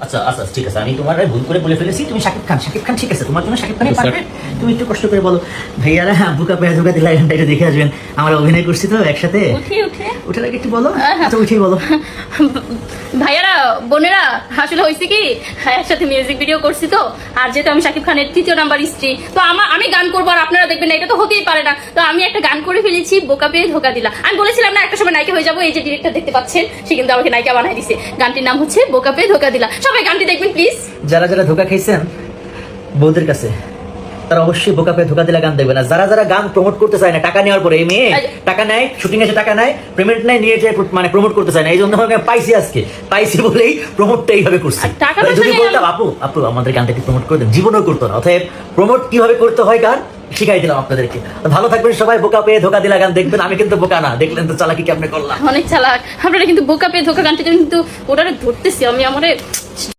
আচ্ছা আচ্ছা ঠিক আছে, আমি তোমার ভুল করে বলে ফেলেছি। তুমি শাকিব খান ঠিক আছে, তোমার জন্য শাকিব খানই পারফেক্ট। তুমি একটু কষ্ট করে বলো, ভাইয়ারা বুকা পেয়ে ধোকা দিলা গানটা একটু দেখে আসবেন। আমরা অভিনয় করছি তো একসাথে। ওঠার আগে একটু বলো। আচ্ছা উঠেই বলো। ভাইয়ারা বোনেরা, আসলে হয়েছে কি, একসাথে মিউজিক ভিডিও করছি তো, আর যেহেতু আমি শাকিব খানের 3য় নাম্বার স্ত্রী, তো আমি গান করবো আর আপনারা দেখবেন না, এটা তো হতেই পারে না। তো আমি একটা গান করে ফেলেছি, বোকা পেয়ে ধোকা দিলা। আমি বলেছিলাম না একটা সময় নায়িকা হয়ে যাবো, এই যে ডিরেক্টর দেখতে পাচ্ছেন, সে কিন্তু আমাকে নায়িকা বানাই দিছে। গানটির নাম হচ্ছে বোকা পেয়ে ধোকা দিলা। সবাই গানটি দেখবেন প্লিজ। যারা যারা ধোকা খাইছেন বউদের কাছে, তারা অবশ্যই বোকা পেয়ে ধোকা দিলা গান দেখবে না। যারা যারা গান প্রমোট করতে চায় না, টাকা নেওয়ার পরে, এই মেয়ে টাকা নেয়, শুটিং এসে টাকা নেয়, পেমেন্ট নেয়, নিয়ে মানে প্রমোট করতে চায় না, এই জন্য পাইছি, আজকে পাইছি বলেই প্রমোটটা এইভাবে করছি। যদি বলতাম আপু আপু আমাদের গানটা একটু প্রমোট করে দেন, জীবনেও করতো না। অতএব প্রমোট কিভাবে করতে হয় গান শিখাই দিলাম আপনাদেরকে। ভালো থাকবেন সবাই। বোকা পেয়ে ধোকা দিলা গান দেখবেন। আমি কিন্তু বোকা না, দেখলেন তো চালাকি কেমনে করলাম। অনেক চালাক আপনারা, কিন্তু বোকা পেয়ে ধোকা গানটি কিন্তু ওটারে ধরতেছি আমি। আমারে